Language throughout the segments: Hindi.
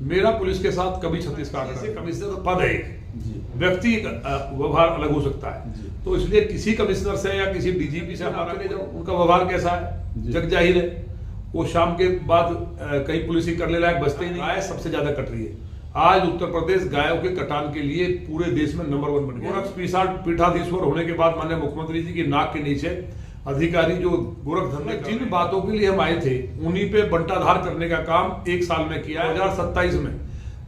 मेरा पुलिस के साथ कभी 36 का कमिश्नर पद है, व्यक्ति व्यवहार अलग हो सकता है, तो इसलिए किसी कमिश्नर से या किसी डीजीपी से हमारा उनका व्यवहार कैसा है जग जाहिर है। वो शाम के बाद कहीं पुलिस ही करने लायक बचते ही नहीं। गाय सबसे ज्यादा कट रही है आज उत्तर प्रदेश, गायों के कटान के लिए पूरे देश में नंबर 1 बन गया। पीठाधीश्वर होने के बाद माननीय मुख्यमंत्री जी की नाक के नीचे अधिकारी जो गोरखधन में जिन बातों के लिए हम आए थे उन्हीं पे बंटाधार करने का काम 1 साल में किया। 2027 में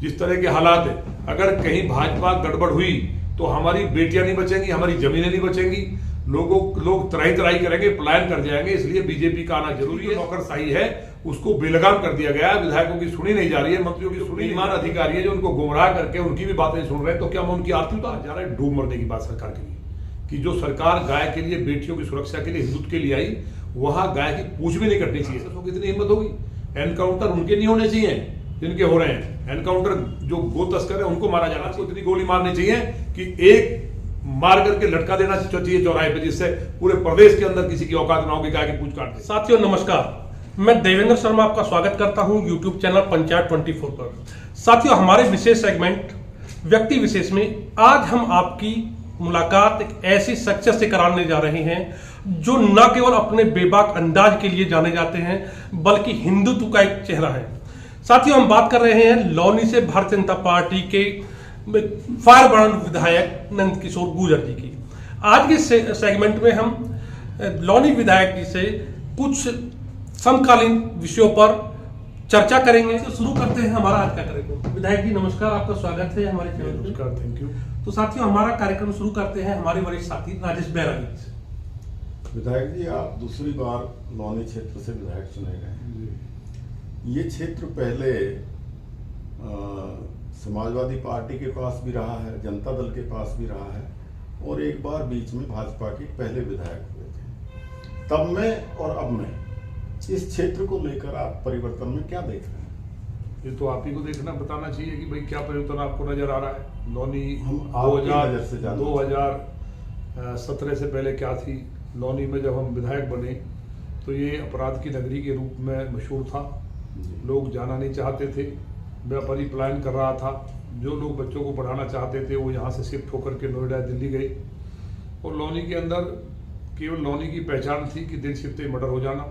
जिस तरह के हालात है, अगर कहीं भाजपा गड़बड़ हुई तो हमारी बेटियां नहीं बचेंगी, हमारी जमीनें नहीं बचेंगी, लोग तराई करेंगे, पलायन कर जाएंगे। इसलिए बीजेपी का आना जरूरी है। नौकरशाही है उसको बेलगाम कर दिया गया, विधायकों की सुनी नहीं जा रही है, मंत्रियों की सुनी। ईमान अधिकारी है जो उनको गुमराह करके उनकी भी बातें सुन रहे हैं, तो क्या मैं उनकी आरती उतार जा रहा है? डूब मरने की बात सरकार के लिए कि जो सरकार गाय के लिए, बेटियों की सुरक्षा के लिए, हिंदुत्व के लिए आई, वहां गाय की पूछ भी नहीं कटनी चाहिए। तो कितनी हिम्मत होगी? एनकाउंटर उनके नहीं होने चाहिए जिनके हो रहे हैं। एनकाउंटर जो गो तस्कर है उनको मारा जाना चाहिए। इतनी गोली मारनी चाहिए कि एक मार करके लटका देना चाहिए चौराहे पे, जिससे पूरे प्रदेश के अंदर किसी की औकात ना होगी गाय की पूछ काट दे। साथियों नमस्कार, मैं देवेंद्र शर्मा आपका स्वागत करता हूं यूट्यूब चैनल पंचायत 24 पर। साथियों हमारे विशेष सेगमेंट व्यक्ति विशेष में आज हम आपकी मुलाकात एक ऐसी शख्सियत से कराने जा रहे हैं जो न केवल अपने बेबाक अंदाज के लिए जाने जाते हैं बल्कि हिंदुत्व का एक चेहरा है। साथियों हम बात कर रहे हैं लौनी से भारतीय जनता पार्टी के फायर ब्रांड विधायक नंद किशोर गुर्जर जी की। आज के सेगमेंट में हम लौनी विधायक जी से कुछ समकालीन विषयों पर चर्चा करेंगे। तो शुरू करते हैं हमारा आज का कार्यक्रम। विधायक जी नमस्कार, आपका स्वागत है हमारे चैनल में। नमस्कार, थैंक यू। तो साथियों हमारा कार्यक्रम शुरू करते हैं हमारे वरिष्ठ साथी राजेश बैरागी से। विधायक जी, आप दूसरी बार लौनी क्षेत्र से विधायक चुने गए। ये क्षेत्र पहले समाजवादी पार्टी के पास भी रहा है, जनता दल के पास भी रहा है, और एक बार बीच में भाजपा के पहले विधायक हुए थे। तब में और अब में इस क्षेत्र को लेकर आप परिवर्तन में क्या देख रहे हैं? ये तो आप ही को देखना, बताना चाहिए कि भाई क्या परिवर्तन आपको नजर आ रहा है। लौनी हम 2017 से पहले क्या थी? लौनी में जब हम विधायक बने तो ये अपराध की नगरी के रूप में मशहूर था। लोग जाना नहीं चाहते थे, व्यापारी पलायन कर रहा था। जो लोग बच्चों को पढ़ाना चाहते थे वो यहाँ से शिफ्ट होकर के नोएडा, दिल्ली गए। और लौनी के अंदर केवल लौनी की पहचान थी कि दिन छिपते मर्डर हो जाना,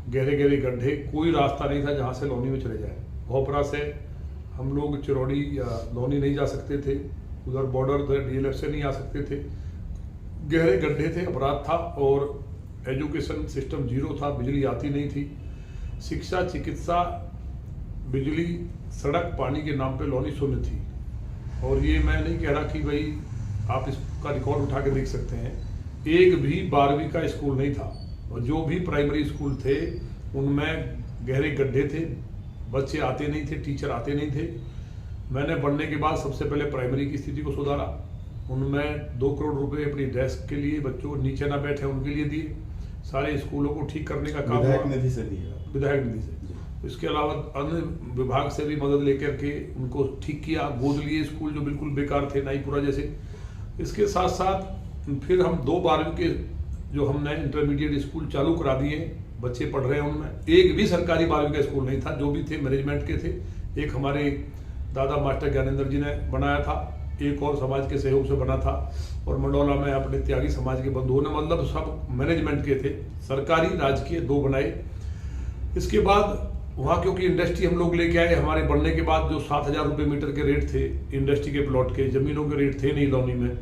गहरे गहरे गड्ढे, कोई रास्ता नहीं था जहाँ से लौनी में चले जाए। भोपरा से हम लोग चिरौड़ी या लौनी नहीं जा सकते थे, उधर बॉर्डर डीएलएफ से नहीं आ सकते थे, गहरे गड्ढे थे, अपराध था, और एजुकेशन सिस्टम जीरो था, बिजली आती नहीं थी। शिक्षा, चिकित्सा, बिजली, सड़क, पानी के नाम पे लौनी शून्य थी। और ये मैं नहीं कह रहा कि भाई आप इसका रिकॉर्ड उठा के देख सकते हैं, एक भी 12वीं का स्कूल नहीं था, और जो भी प्राइमरी स्कूल थे उनमें गहरे गड्ढे थे, बच्चे आते नहीं थे, टीचर आते नहीं थे। मैंने बढ़ने के बाद सबसे पहले प्राइमरी की स्थिति को सुधारा, उनमें 2 करोड़ रुपए अपनी डेस्क के लिए, बच्चों नीचे ना बैठे उनके लिए दिए। सारे स्कूलों को ठीक करने का काम विधायक निधि से दिया, विधायक निधि से। इसके अलावा अन्य विभाग से भी मदद लेकर के उनको ठीक किया, गोद लिए स्कूल जो बिल्कुल बेकार थे, नाईपुरा जैसे। इसके साथ साथ फिर हम 2 12वीं के जो हमने इंटरमीडिएट स्कूल चालू करा दिए, बच्चे पढ़ रहे हैं उनमें। एक भी सरकारी 12वीं का स्कूल नहीं था, जो भी थे मैनेजमेंट के थे। एक हमारे दादा मास्टर ज्ञानेंद्र जी ने बनाया था, एक और समाज के सहयोग से बना था, और मंडौला में अपने त्यागी समाज के बंधुओं ने, मतलब सब मैनेजमेंट के थे। सरकारी राजकीय 2 बनाए। इसके बाद वहाँ क्योंकि इंडस्ट्री हम लोग लेके आए, हमारे बढ़ने के बाद जो 7,000 रुपये मीटर के रेट थे इंडस्ट्री के प्लॉट के, जमीनों के रेट थे नहीं लौनी में,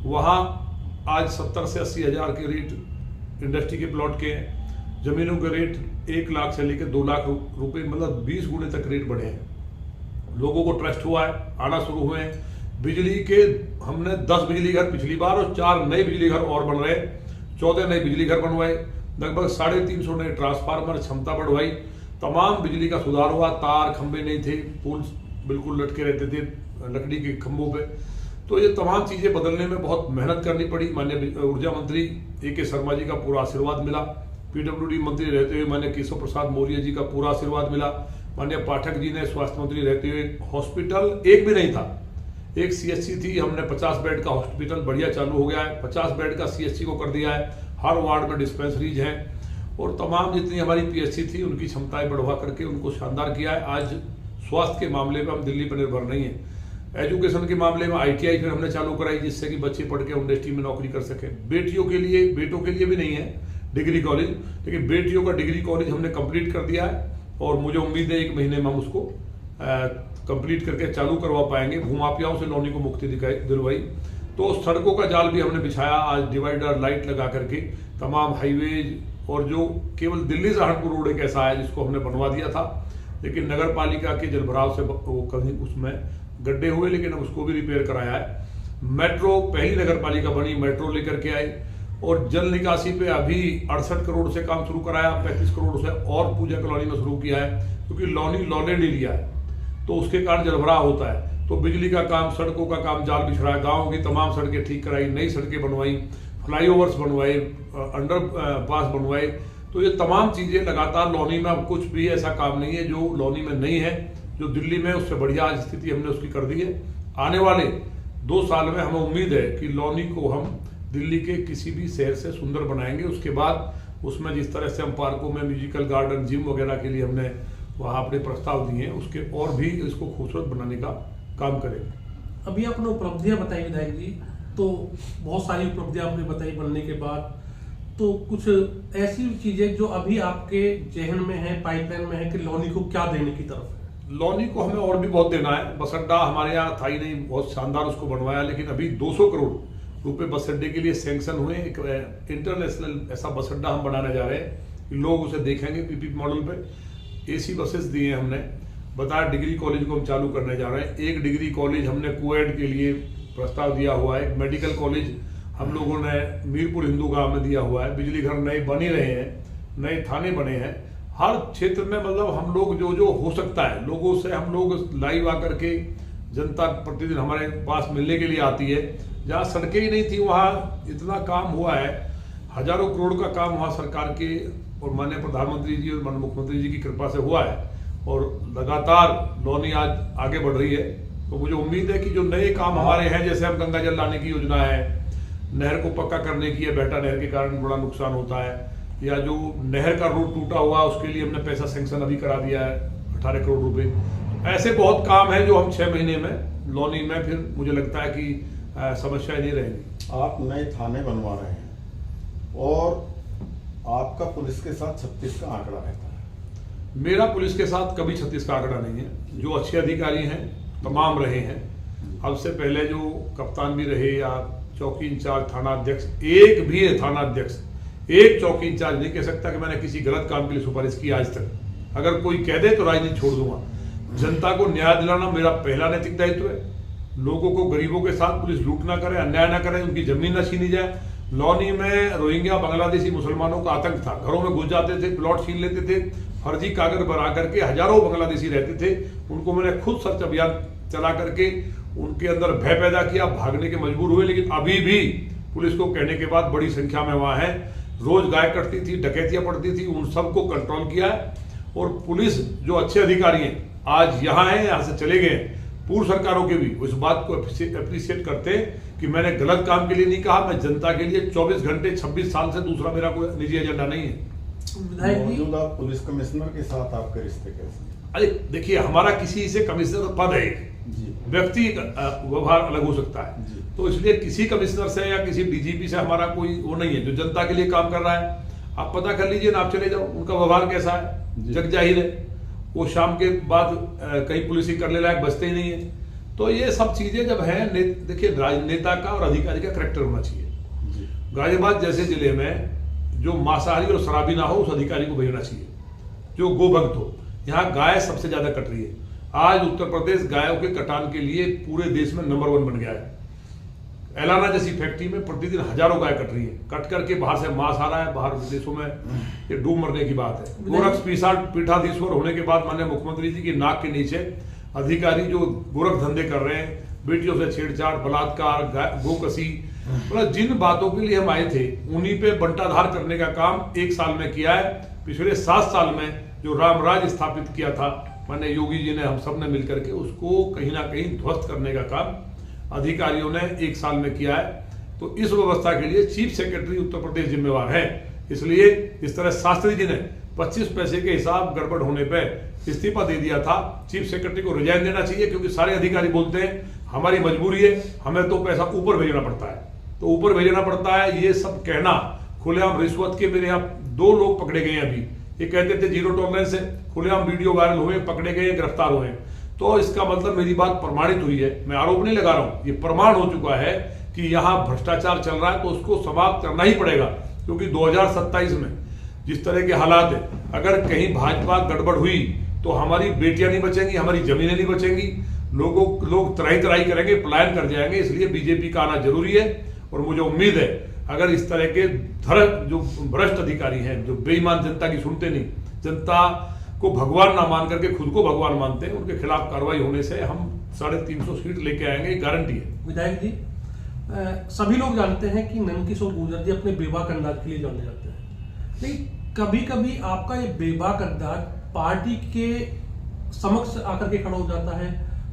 वहाँ आज 70 से 80 हज़ार के रेट इंडस्ट्री के प्लॉट के हैं। जमीनों के रेट 1 लाख से लेकर 2 लाख रुपए, मतलब 20 गुने तक रेट बढ़े हैं। लोगों को ट्रस्ट हुआ है, आना शुरू हुए हैं। बिजली के हमने 10 बिजली घर पिछली बार और 4 नए बिजली घर और बन रहे, 14 नए बिजली घर बनवाए, लगभग 350 नए ट्रांसफार्मर, क्षमता बढ़वाई, तमाम बिजली का सुधार हुआ। तार खंबे नहीं थे, पोल बिल्कुल लटके रहते थे लकड़ी के खंभों पे। तो ये तमाम चीजें बदलने में बहुत मेहनत करनी पड़ी। माननीय ऊर्जा मंत्री A.K. शर्मा जी का पूरा आशीर्वाद मिला, PWD मंत्री रहते हुए माननीय केशव प्रसाद मौर्य जी का पूरा आशीर्वाद मिला, माननीय पाठक जी ने स्वास्थ्य मंत्री रहते हुए। हॉस्पिटल एक भी नहीं था, एक CHC थी, हमने 50 बेड का हॉस्पिटल बढ़िया चालू हो गया है, 50 बेड का CHC को कर दिया है, हर वार्ड में डिस्पेंसरीज हैं, और तमाम जितनी हमारी PHC थी उनकी क्षमताएं बढ़वा करके उनको शानदार किया है। आज स्वास्थ्य के मामले में हम दिल्ली पर निर्भर नहीं है। एजुकेशन के मामले में ITI फिर हमने चालू कराई, जिससे कि बच्चे पढ़ के इंडस्ट्री में नौकरी कर सकें। बेटों के लिए भी नहीं है डिग्री कॉलेज, लेकिन बेटियों का डिग्री कॉलेज हमने कंप्लीट कर दिया है और मुझे उम्मीद है 1 महीने में हम उसको कंप्लीट करके चालू करवा पाएंगे। भूमाफियाओं से लौनी को मुक्ति दिलवाई। तो सड़कों का जाल भी हमने बिछाया, आज डिवाइडर लाइट लगा करके तमाम हाईवेज, और जो केवल दिल्ली सहारनपुर रोड एक ऐसा है जिसको हमने बनवा दिया था, लेकिन नगर पालिका के जलभराव से वो कहीं उसमें गड्ढे हुए, लेकिन अब उसको भी रिपेयर कराया है। मेट्रो, पहली नगर पालिका बनी, मेट्रो लेकर के आए, और जल निकासी पे अभी 68 करोड़ से काम शुरू कराया, 35 करोड़ से और पूजा कॉलोनी में शुरू किया है, क्योंकि लॉन्ड एरिया है तो उसके कारण जलभराव होता है। तो बिजली का काम, सड़कों का काम जाल बिछड़ा, गाँव की तमाम सड़कें ठीक कराई, नई सड़कें बनवाई, फ्लाईओवर्स बनवाए, अंडर पास बनवाए। तो ये तमाम चीजें लगातार लौनी में, अब कुछ भी ऐसा काम नहीं है जो लौनी में नहीं है, जो दिल्ली में उससे बढ़िया आज स्थिति हमने उसकी कर दी है। आने वाले 2 साल में हमें उम्मीद है कि लौनी को हम दिल्ली के किसी भी शहर से सुंदर बनाएंगे। उसके बाद उसमें जिस तरह से हम पार्कों में म्यूजिकल गार्डन, जिम वगैरह के लिए हमने वहाँ अपने प्रस्ताव दिए हैं, उसके और भी इसको खूबसूरत बनाने का काम करेंगे। अभी आपने उपलब्धियां बताई विधायक जी, तो बहुत सारी उपलब्धियां आपने बताई बनने के बाद, तो कुछ ऐसी चीजें जो अभी आपके जहन में है, पाइपलाइन में है कि लौनी को क्या देने की तरफ है? लौनी को हमें और भी बहुत देना है। बस अड्डा हमारे यहाँ था ही नहीं, बहुत शानदार उसको बनवाया, लेकिन अभी 200 करोड़ रुपए बस अड्डे के लिए सैंक्शन हुए। एक इंटरनेशनल ऐसा बस अड्डा हम बनाने जा रहे हैं, लोग उसे देखेंगे पीपीपी मॉडल पे। AC बसेस दिए हमने, बताया डिग्री कॉलेज को हम चालू करने जा रहे हैं। एक डिग्री कॉलेज हमने कोएड के लिए प्रस्ताव दिया हुआ है। मेडिकल कॉलेज हम लोगों ने मीरपुर हिंदू गांव में दिया हुआ है। बिजली घर नए बन ही रहे हैं, नए थाने बने हैं। हर क्षेत्र में मतलब हम लोग जो हो सकता है, लोगों से हम लोग लाइव आकर के, जनता प्रतिदिन हमारे पास मिलने के लिए आती है। जहाँ सड़कें ही नहीं थी वहाँ इतना काम हुआ है, हजारों करोड़ का काम वहाँ सरकार के और माननीय प्रधानमंत्री जी और माननीय मुख्यमंत्री जी की कृपा से हुआ है, और लगातार लौनी आज आगे बढ़ रही है। तो मुझे उम्मीद है कि जो नए काम हमारे हैं, जैसे हम गंगा जल लाने की योजना है, नहर को पक्का करने की है, बेहटा नहर के कारण बड़ा नुकसान होता है, या जो नहर का रोड टूटा हुआ उसके लिए हमने पैसा सैंक्शन अभी करा दिया है 18 करोड़ रुपए। ऐसे बहुत काम है जो हम 6 महीने में लौनी में, फिर मुझे लगता है कि समस्याएं नहीं रहेंगी। आप नए थाने बनवा रहे हैं और आपका पुलिस के साथ 36 का आंकड़ा रहता है। मेरा पुलिस के साथ कभी 36 का आंकड़ा नहीं है। जो अच्छे अधिकारी हैं तमाम रहे हैं, हमसे पहले जो कप्तान भी रहे या चौकी इंचार्ज, थाना अध्यक्ष, एक भी है थाना अध्यक्ष, एक चौकी इंचार्ज नहीं कह सकता कि मैंने किसी गलत काम के लिए सिफारिश की आज तक। अगर कोई कह दे तो राजनीति छोड़ दूंगा। जनता को न्याय दिलाना मेरा पहला नैतिक दायित्व है। लोगों को, गरीबों के साथ पुलिस लूट ना करे, अन्याय ना करे, उनकी जमीन न छीनी जाए। लौनी में रोहिंग्या बांग्लादेशी मुसलमानों का आतंक था, घरों में घुस जाते थे, प्लॉट छीन लेते थे, फर्जी कागज बना करके हजारों बांग्लादेशी रहते थे। उनको मैंने खुद सर्च अभियान चला करके उनके अंदर भय पैदा किया, भागने के मजबूर हुए, लेकिन अभी भी पुलिस को कहने के बाद बड़ी संख्या में वहां है। रोज गाय कटती थी, डकैतियां पड़ती थी, उन सबको कंट्रोल किया है। और पुलिस जो अच्छे अधिकारी हैं आज यहाँ हैं, यहाँ से चले गए। पूर्व सरकारों के भी इस बात को अप्रिशिएट करते हैं कि मैंने गलत काम के लिए नहीं कहा, मैं जनता के लिए 24 घंटे 26 साल से दूसरा मेरा कोई निजी एजेंडा नहीं है। मौजूदा पुलिस कमिश्नर के साथ आपके रिश्ते कैसे? अरे देखिए, हमारा किसी से कमिश्नर पद है, व्यक्ति व्यवहार अलग हो सकता है, तो इसलिए किसी कमिश्नर से या किसी DGP से हमारा कोई वो नहीं है। जो जनता के लिए काम कर रहा है, आप पता कर लीजिए ना, आप चले जाओ, उनका व्यवहार कैसा है, जग जाहिर है। वो शाम के बाद कहीं पुलिस ही करने लायक बचते ही नहीं है। तो ये सब चीजें जब हैं, देखिए राजनेता का और अधिकारी का करैक्टर होना चाहिए। गाजियाबाद जैसे जिले में जो मांसाहारी और शराबी ना हो, उस अधिकारी को भेजना चाहिए, जो गोभक्त हो। यहाँ गाय सबसे ज्यादा कट रही है। आज उत्तर प्रदेश गायों के कटान के लिए पूरे देश में नंबर 1 बन गया है। एलाना जैसी फैक्ट्री में प्रतिदिन हजारों गाय कट रही है, कट करके बाहर से मांस आ रहा है, बाहर विदेशों में ये डूब मरने की बात है। गोरख पीठाधीश्वर होने के बाद माननीय मुख्यमंत्री जी की नाक के नीचे अधिकारी जो गोरख धंधे कर रहे हैं, बेटियों से छेड़छाड़, बलात्कार, गोकसी, मतलब जिन बातों के लिए हम आए थे उन्हीं पे बंटाधार करने का काम 1 साल में किया है। पिछले 7 साल में जो रामराज स्थापित किया था माननीय योगी जी ने, हम सब ने मिलकर के उसको कहीं ना कहीं ध्वस्त करने का काम अधिकारियों ने 1 साल में किया है। तो इस व्यवस्था के लिए चीफ सेक्रेटरी उत्तर प्रदेश जिम्मेवार है। इसलिए इस तरह शास्त्री जी ने 25 पैसे के हिसाब गड़बड़ होने पे इस्तीफा दे दिया था। चीफ सेक्रेटरी को रिजाइन देना चाहिए, क्योंकि सारे अधिकारी बोलते हैं हमारी मजबूरी है, हमें तो पैसा ऊपर भेजना पड़ता है, तो ऊपर भेजना पड़ता है। ये सब कहना खुलेआम रिश्वत के, मेरे यहाँ 2 लोग पकड़े गए हैं अभी, ये कहते थे जीरो टॉलरेंस है, खुलेआम वीडियो वायरल हुए, पकड़े गए, गिरफ्तार हुए। तो इसका मतलब मेरी बात प्रमाणित हुई है, मैं आरोप नहीं लगा रहा हूं, ये प्रमाण हो चुका है कि यहां भ्रष्टाचार चल रहा है, तो उसको समाप्त करना ही पड़ेगा। क्योंकि 2027 में जिस तरह के हालात है, अगर कहीं भाजपा गड़बड़ हुई तो हमारी बेटियां नहीं बचेंगी, हमारी जमीनें नहीं बचेंगी, लोग तराई करेंगे, पलायन कर जाएंगे। इसलिए बीजेपी का आना जरूरी है। और मुझे उम्मीद है अगर इस तरह के जो भ्रष्ट अधिकारी हैं, जो बेईमान जनता की सुनते नहीं, जनता को भगवान ना मान करके खुद को भगवान मानते हैं, उनके खिलाफ कार्रवाई होने से हम 350 सीट लेके आएंगे, गारंटी है। विधायक जी, सभी लोग जानते हैं कि नंदकिशोर गुर्जर जी अपने बेबाक अंदाज के लिए जाने जाते हैं, लेकिन कभी कभी आपका ये बेबाक अंदाज पार्टी के समक्ष आकर के खड़ा हो जाता है,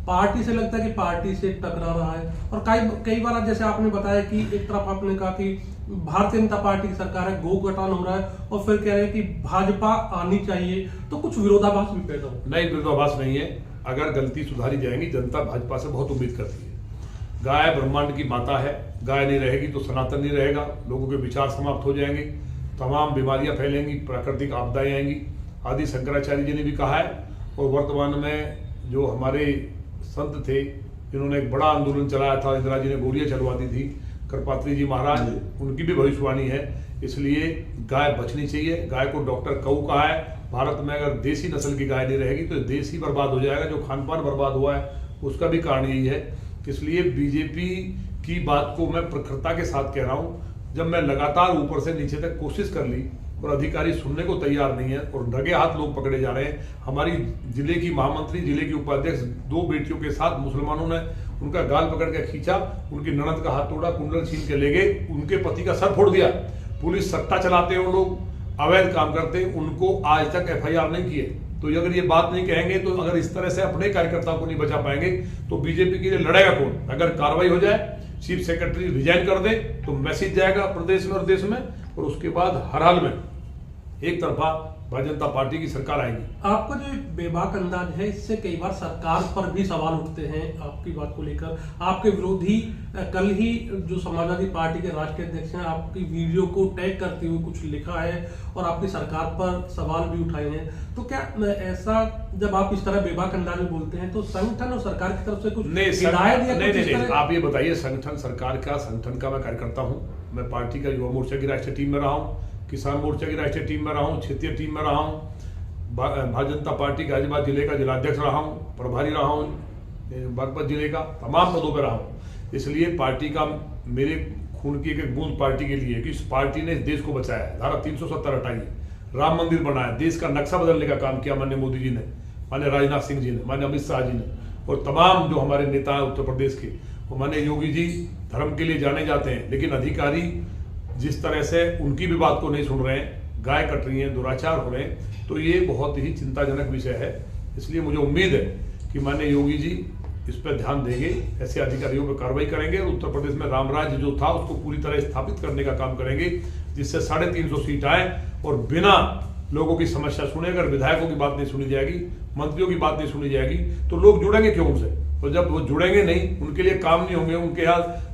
पार्टी से लगता है कि पार्टी से टकरा रहा है। और कई बार जैसे आपने बताया कि एक तरफ आपने कहा कि भारतीय जनता पार्टी की सरकार है, गो गठान हो रहा है, और फिर कह रहे हैं कि भाजपा आनी चाहिए, तो कुछ विरोधाभास भी पैदा हो। नहीं, विरोधाभास नहीं है। अगर गलती सुधारी जाएगी, जनता भाजपा से बहुत उम्मीद करती है। गाय ब्रह्मांड की माता है, गाय नहीं रहेगी तो सनातन नहीं रहेगा, लोगों के विचार समाप्त हो जाएंगे, तमाम बीमारियां फैलेंगी, प्राकृतिक आपदाएं आएंगी। आदि शंकराचार्य जी ने भी कहा है। और वर्तमान में जो हमारे संत थे जिन्होंने एक बड़ा आंदोलन चलाया था, इंदिरा जी ने गोलियां चलवा दी थी, करपात्री जी महाराज, उनकी भी भविष्यवाणी है। इसलिए गाय बचनी चाहिए। गाय को डॉक्टर कऊ कहा है। भारत में अगर देसी नस्ल की गाय नहीं रहेगी तो देश ही बर्बाद हो जाएगा। जो खान पान बर्बाद हुआ है उसका भी कारण यही है। इसलिए बीजेपी की बात को मैं प्रखरता के साथ कह रहा हूं। जब मैं लगातार ऊपर से नीचे तक कोशिश कर ली और अधिकारी सुनने को तैयार नहीं है और ढगे हाथ लोग पकड़े जा रहे हैं। हमारी जिले की महामंत्री, जिले की उपाध्यक्ष 2 बेटियों के साथ मुसलमानों ने उनका गाल पकड़ के खींचा, उनकी ननद का हाथ तोड़ा, कुंडल छीन के ले गए, उनके पति का सर फोड़ दिया। पुलिस सट्टा चलाते हैं, वो लोग अवैध काम करते हैं, उनको आज तक FIR नहीं किए। तो अगर ये बात नहीं कहेंगे, तो अगर इस तरह से अपने कार्यकर्ताओं को नहीं बचा पाएंगे तो बीजेपी के लिए लड़ेगा कौन? अगर कार्रवाई हो जाए, चीफ सेक्रेटरी रिजाइन कर दे तो मैसेज जाएगा प्रदेश में और देश में, और उसके बाद हर हाल में एक तरफा भारतीय जनता पार्टी की सरकार आएगी। आपका जो बेबाक अंदाज है, इससे कई बार सरकार पर भी सवाल उठते हैं आपकी बात को लेकर। आपके विरोधी कल ही जो समाजवादी पार्टी के राष्ट्रीय अध्यक्ष हैं, आपकी वीडियो को टैग करते हुए कुछ लिखा है और आपकी सरकार पर सवाल भी उठाए हैं। तो क्या ऐसा जब आप इस तरह बेबाक अंदाज में बोलते हैं तो संगठन और सरकार की तरफ से कुछ हिदायत या नहीं, आप ये बताइए, संगठन सरकार का, संगठन का मैं कार्यकर्ता हूँ। मैं पार्टी का युवा मोर्चा की राष्ट्रीय टीम में रहा हूँ, किसान मोर्चा की राष्ट्रीय टीम में रहा हूँ, क्षेत्रीय टीम में रहा हूँ, भारतीय जनता पार्टी गाजियाबाद जिले का जिलाध्यक्ष रहा हूँ, प्रभारी रहा हूँ, बागपत जिले का, तमाम पदों पर रहा हूँ। इसलिए पार्टी का, मेरे खून की एक बूंद पार्टी के लिए, कि इस पार्टी ने इस देश को बचाया है, धारा 370 हटाई है, राम मंदिर बनाया, देश का नक्शा बदलने का काम किया माननीय मोदी जी ने, माननीय राजनाथ सिंह जी ने, माननीय अमित शाह जी ने, और तमाम जो हमारे नेता हैं उत्तर प्रदेश के, वो माननीय योगी जी धर्म के लिए जाने जाते हैं। लेकिन अधिकारी जिस तरह से उनकी भी बात को नहीं सुन रहे हैं, गाय कट रही है, दुराचार हो रहे हैं, तो ये बहुत ही चिंताजनक विषय है। इसलिए मुझे उम्मीद है कि माननीय योगी जी इस पर ध्यान देंगे, ऐसे अधिकारियों पर कार्रवाई करेंगे और उत्तर प्रदेश में राम राज्य जो था उसको पूरी तरह स्थापित करने का काम करेंगे, जिससे 350 सीट आए और बिना लोगों की समस्या सुने। अगर विधायकों की बात नहीं सुनी जाएगी, मंत्रियों की बात नहीं सुनी जाएगी, तो लोग जुड़ेंगे क्यों उनसे? तो जब वो जुड़ेंगे नहीं, उनके लिए काम नहीं होंगे, उनके यहाँ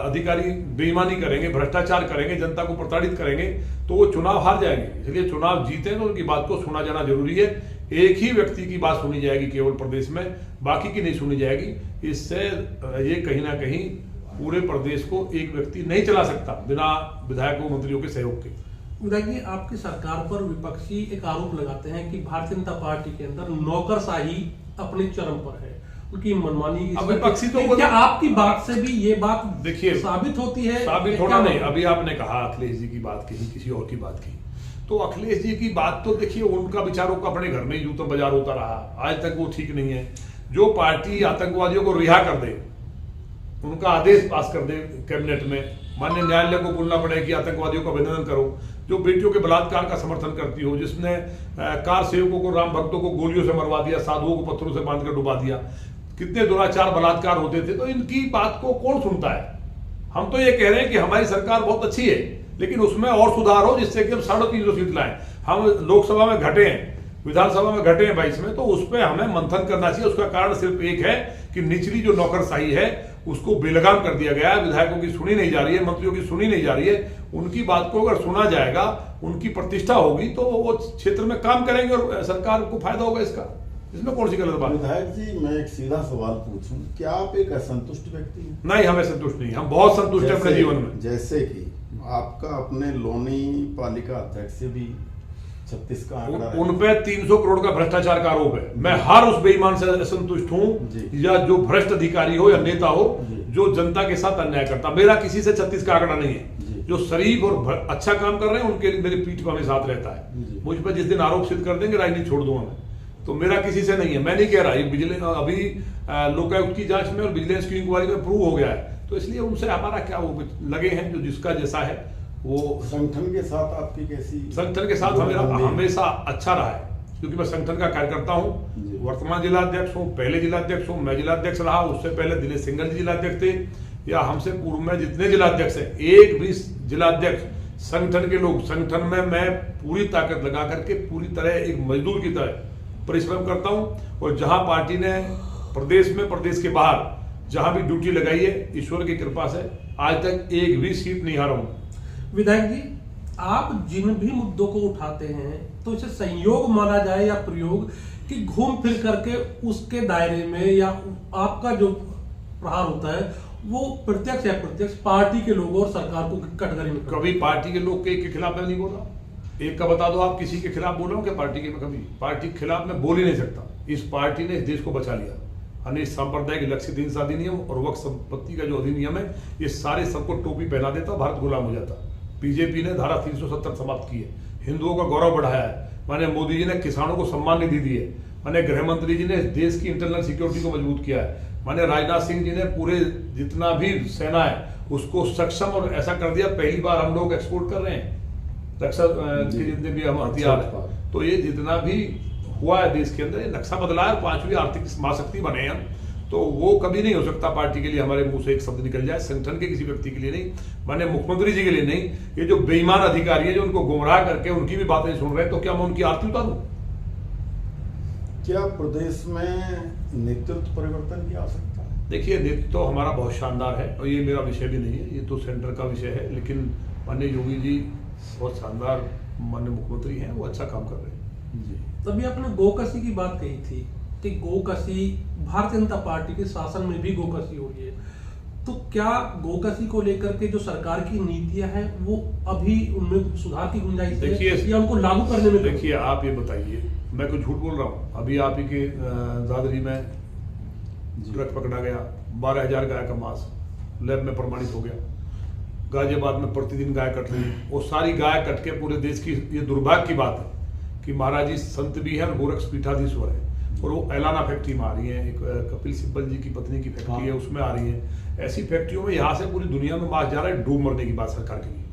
अधिकारी बेईमानी करेंगे, भ्रष्टाचार करेंगे, जनता को प्रताड़ित करेंगे, तो वो चुनाव हार जाएंगे। इसलिए चुनाव जीते तो उनकी बात को सुना जाना जरूरी है। एक ही व्यक्ति की बात सुनी जाएगी केवल प्रदेश में, बाकी की नहीं सुनी जाएगी। इससे ये कहीं ना कहीं पूरे प्रदेश को एक व्यक्ति नहीं चला सकता बिना विधायकों मंत्रियों के सहयोग के। विधायक जी, आपकी सरकार पर विपक्षी एक आरोप लगाते हैं कि भारतीय जनता पार्टी के अंदर नौकरशाही अपने चरम पर है, उनकी मनमानी। विपक्षी तो क्या आपकी बात से भी ये बात देखिए साबित होती है? साबित होना नहीं, अभी आपने कहा अखिलेश जी की बात कही, किसी और की बात की, तो अखिलेश जी की बात तो देखिए, उनका विचारों का अपने घर में ही जूता बाजार होता रहा, आज तक वो ठीक नहीं है। जो पार्टी आतंकवादियों को रिहा कर दे, उनका आदेश पास कर दे कैबिनेट में, माननीय न्यायालय को बोलना पड़े कि आतंकवादियों का अभिनंदन करो। जो बेटियों के बलात्कार का समर्थन करती हो, जिसने कार सेवकों को, राम भक्तों को गोलियों से मरवा दिया, साधुओं को पत्थरों से बांधकर डुबा दिया, कितने दुराचार बलात्कार होते थे, तो इनकी बात को कौन सुनता है? हम तो ये कह रहे हैं कि हमारी सरकार बहुत अच्छी है, लेकिन उसमें और सुधार हो, जिससे कि हम 350 सीट लाएं। हम लोकसभा में घटे हैं, विधानसभा में घटे हैं 22 में, तो उस पर हमें मंथन करना चाहिए। उसका कारण सिर्फ एक है कि निचली जो नौकरशाही है उसको बेलगाम कर दिया गया है। विधायकों की सुनी नहीं जा रही है, मंत्रियों की सुनी नहीं जा रही है। उनकी बात को अगर सुना जाएगा, उनकी प्रतिष्ठा होगी, तो वो क्षेत्र में काम करेंगे और सरकार को फायदा होगा इसका। इसमें कौन सी गलत बात है? विधायक जी, मैं एक सीधा सवाल पूछूं, क्या आप एक असंतुष्ट व्यक्ति हैं? नहीं, हमें संतुष्ट नहीं, हम बहुत संतुष्ट हैं अपने जीवन में। जैसे कि आपका अपने लोनी पालिका अध्यक्ष से भी 36 का आंकड़ा है। उन पे 300 करोड़ का भ्रष्टाचार का आरोप है। मैं हर उस बेईमान से असंतुष्ट हूं, या जो भ्रष्ट अधिकारी हो या नेता हो जो जनता के साथ अन्याय करता। मेरा किसी से 36 का आंकड़ा नहीं है। जो शरीफ और अच्छा काम कर रहे हैं उनके मेरी पीठ पर हमेशा साथ रहता है। मुझ पर जिस दिन आरोप सिद्ध कर देंगे, राजनीति छोड़ दूंगा मैं। तो मेरा किसी से नहीं है। मैं नहीं कह रहा, अभी लोकायुक्त की जांच में और विजिलेंस की इंक्वायरी में प्रूव हो गया है, तो इसलिए उनसे हमारा क्या वो लगे हैं, जो जिसका जैसा है वो। संगठन के साथ आपकी कैसी? संगठन के साथ मेरा हमेशा अच्छा रहा है, क्योंकि मैं संगठन का कार्यकर्ता हूँ। वर्तमान जिलाध्यक्ष हूँ, पहले जिलाध्यक्ष हूँ, मैं जिलाध्यक्ष रहा, उससे पहले दिनेश सिंघल जी जिलाध्यक्ष थे, या हमसे पूर्व में जितने जिलाध्यक्ष हैं, एक भी जिलाध्यक्ष संगठन के लोग, संगठन में मैं पूरी ताकत लगा करके पूरी तरह एक मजदूर की तरह परिश्रम करता हूं। और जहां पार्टी ने प्रदेश में, प्रदेश के बाहर जहां भी ड्यूटी लगाई है, ईश्वर की कृपा से आज तक एक भी सीट नहीं हारा हूं। विधायक जी, आप जिन भी मुद्दों को उठाते हैं, तो इसे संयोग माना जाए या प्रयोग, कि घूम फिर करके उसके दायरे में या आपका जो प्रहार होता है वो प्रत्यक्ष या अप्रत्यक्ष पार्टी के लोगों और सरकार को कटघरे में? कभी पार्टी के लोग के खिलाफ मैं नहीं बोला। एक का बता दो, आप किसी के खिलाफ बोल रहे हो क्या पार्टी के? मैं कभी पार्टी के खिलाफ मैं बोल ही नहीं सकता। इस पार्टी ने इस देश को बचा लिया। अनिल सांप्रदायिक लक्षित हिंसा अधिनियम और वक्फ संपत्ति का जो अधिनियम है, ये सारे सबको टोपी पहना देता, भारत गुलाम हो जाता। बीजेपी ने धारा 370 समाप्त की है, हिंदुओं का गौरव बढ़ाया है। माने मोदी जी ने किसानों को सम्मान निधि दी है। माने गृह मंत्री जी ने देश की इंटरनल सिक्योरिटी को मजबूत किया है। माने राजनाथ सिंह जी ने पूरे जितना भी सेना है उसको सक्षम और ऐसा कर दिया। पहली बार हम लोग एक्सपोर्ट कर रहे हैं रक्षा के जितने भी हम हथियार है, तो ये जितना भी हुआ है देश के अंदर, नक्शा बदला है, 5वीं आर्थिक महाशक्ति बने हम। तो वो कभी नहीं हो सकता पार्टी के लिए हमारे मुंह से एक शब्द निकल जाए, संगठन के किसी व्यक्ति के लिए नहीं, माने मुख्यमंत्री जी के लिए नहीं। ये जो बेईमान अधिकारी है जो उनको गुमराह करके उनकी भी बातें सुन रहे हैं, तो क्या मैं उनकी आरती उतारूं? क्या प्रदेश में नेतृत्व परिवर्तन की आवश्यकता है? देखिए, नेतृत्व तो हमारा बहुत शानदार है और ये मेरा विषय भी नहीं है, ये तो सेंटर का विषय है। लेकिन माननीय योगी जी बहुत शानदार माननीय मुख्यमंत्री हैं, वो अच्छा काम कर रहे हैं जी। तभी आपने गोकसी की बात कही थी कि गोकसी भारतीय जनता पार्टी के शासन में भी गोकसी हो रही है, तो क्या गोकसी को लेकर के जो सरकार की नीतियां हैं वो अभी उनमें सुधार की गुंजाइश है या उनको लागू करने में? देखिए, आप ये बताइए, मैं कुछ झूठ बोल रहा हूँ? अभी आप ही के दादरी में ट्रक पकड़ा गया, 12,000 गाय का मांस लैब में प्रमाणित हो गया। गाजियाबाद में प्रतिदिन गाय कट रही है, वो सारी गाय कट के पूरे देश की, ये दुर्भाग्य की बात है कि महाराज जी संत भी है और गोरक्ष पीठाधीश्वर है, और वो एलाना फैक्ट्री में आ रही है, एक कपिल सिब्बल जी की पत्नी की फैक्ट्री है, उसमें आ रही है। ऐसी फैक्ट्रियों में यहाँ से पूरी दुनिया में मांस जा रहा है। डूब मरने की बात सरकार के लिए,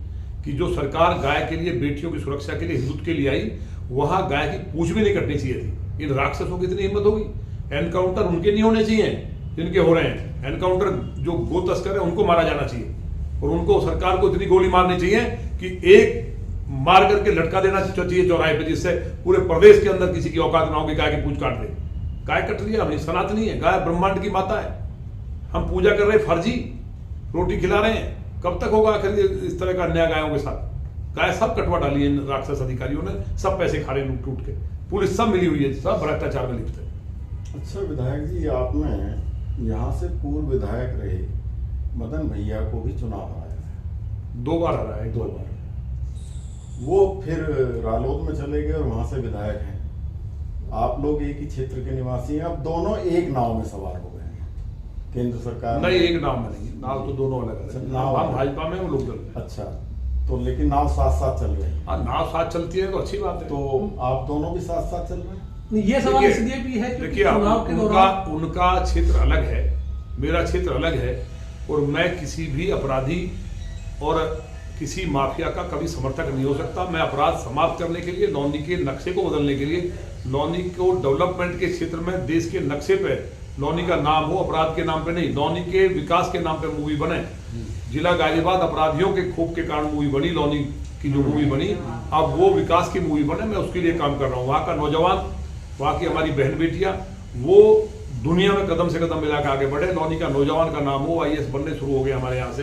कि जो सरकार गाय के लिए, बेटियों की सुरक्षा के लिए, हिंदुत्व के लिए आई, वहां गाय की पूंछ भी नहीं कटनी चाहिए थी। इन राक्षसों की इतनी हिम्मत होगी? एनकाउंटर उनके नहीं होने चाहिए जिनके हो रहे हैं। एनकाउंटर जो गो तस्कर है उनको मारा जाना चाहिए, और उनको सरकार को इतनी गोली मारनी चाहिए कि एक मार करके लटका देना चाहिए चौराहे पे, जिससे पूरे प्रदेश के अंदर किसी की औकात ना हो कि गाय की पूंछ काट दे। गाय कट रही है, हमें सनातनी है, गाय ब्रह्मांड की माता है, हम पूजा कर रहे हैं, फर्जी रोटी खिला रहे हैं। कब तक होगा आखिर इस तरह का अन्याय गायों के साथ? गाय सब कटवा डाली है राक्षस अधिकारियों ने, सब पैसे खा रहे हैं टूट के, पुलिस सब मिली हुई है, सब भ्रष्टाचार में लिप्त है। अच्छा विधायक जी, आपने यहाँ से पूर्व विधायक रहे मदन भैया को भी चुनाव हराया है, 2 बार हराया है। 2 बार। वो फिर रालोद में चले गए और वहां से विधायक हैं। आप लोग एक ही क्षेत्र के निवासी हैं, अब दोनों एक नाव में सवार हो गए हैं। केंद्र सरकार नहीं, एक नाव में नहीं, नाव तो दोनों अलग अलग। नाव हम भाजपा में, वो लोग दल में। अच्छा, तो लेकिन नाव साथ साथ चल रही है। हाँ, नाव साथ चलती है तो अच्छी बात है। तो आप दोनों भी साथ साथ चल रहे हैं? ये सवाल इसलिए भी है देखिए, उनका क्षेत्र अलग है, मेरा क्षेत्र अलग है, और मैं किसी भी अपराधी और किसी माफिया का कभी समर्थक नहीं हो सकता। मैं अपराध समाप्त करने के लिए, लौनी के नक्शे को बदलने के लिए, लौनी को डेवलपमेंट के क्षेत्र में देश के नक्शे पे लौनी का नाम हो, अपराध के नाम पे नहीं, लौनी के विकास के नाम पे मूवी बने। जिला गाजियाबाद अपराधियों के खूब के कारण मूवी बनी, लौनी की जो मूवी बनी, अब वो विकास की मूवी बने, मैं उसके लिए काम कर रहा हूँ। वहाँ का नौजवान, वहाँ की हमारी बहन बेटियाँ, वो दुनिया में कदम से कदम मिला के आगे बढ़े। लॉनी का नौजवान का नाम हो, IAS बनने शुरू हो गए हमारे यहाँ से,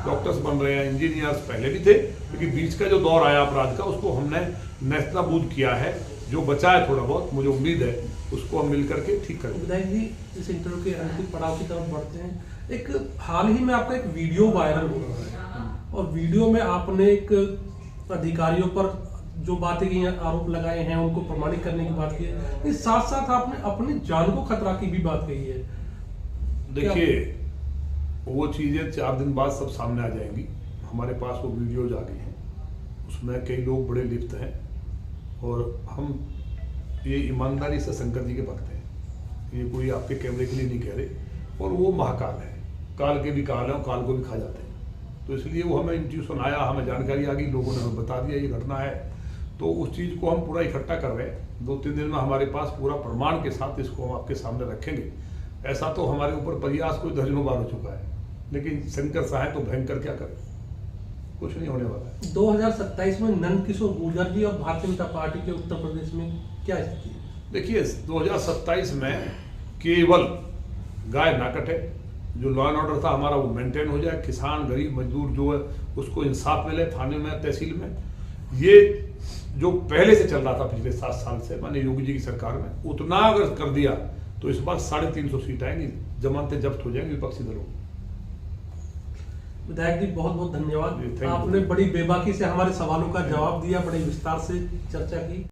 डॉक्टर्स बन रहे हैं, इंजीनियर्स पहले भी थे, लेकिन बीच का जो दौर आया अपराध का, उसको हमने नेस्तनाबूद किया है। जो बचा है थोड़ा बहुत, मुझे उम्मीद है उसको हम मिल करके ठीक करेंगे। विधायक जी, इस इंटरव्यू के अंतिम पड़ाव की तरफ बढ़ते हैं। एक हाल ही में आपका एक वीडियो वायरल हुआ है और वीडियो में आपने एक अधिकारियों पर जो बातें की हैं, आरोप लगाए हैं, उनको प्रमाणित करने की बात की है। इस साथ साथ आपने अपनी जान को खतरा की भी बात कही है। देखिए, वो चीज़ें 4 दिन बाद सब सामने आ जाएंगी। हमारे पास वो वीडियोज आ गई हैं, उसमें कई लोग बड़े लिप्त हैं और हम ये ईमानदारी से शंकर जी के भक्त हैं। ये कोई आपके कैमरे के लिए नहीं कह रहे। और वो महाकाल है, काल के भी काल है और काल को भी खा जाते हैं। तो इसलिए वो हमें इंट्यूशन आया, हमें जानकारी आ गई, लोगों ने हमें बता दिया ये घटना है, तो उस चीज़ को हम पूरा इकट्ठा कर रहे हैं। 2-3 दिन में हमारे पास पूरा प्रमाण के साथ इसको हम आपके सामने रखेंगे। ऐसा तो हमारे ऊपर प्रयास कोई दर्जनों बार हो चुका है, लेकिन शंकर साहेब तो भयंकर क्या करें, कुछ नहीं होने वाला है। 2027 में नंद किशोर गुर्जर जी और भारतीय जनता पार्टी के उत्तर प्रदेश में क्या स्थिति है? देखिए, 2027 में केवल गाय ना कटे, जो लॉ एंड ऑर्डर था हमारा वो मेंटेन हो जाए, किसान गरीब मजदूर जो है उसको इंसाफ मिले थाने में तहसील में। ये जो पहले से चल रहा था पिछले 7 साल से, माननीय योगी जी की सरकार में, उतना अगर कर दिया तो इस बार 350 सीट आएंगी, जमानतें जब्त हो जाएंगी विपक्षी दलों। विधायक जी, बहुत बहुत धन्यवाद। जी, thank you। आपने बड़ी बेबाकी से हमारे सवालों का जवाब दिया, बड़े विस्तार से चर्चा की।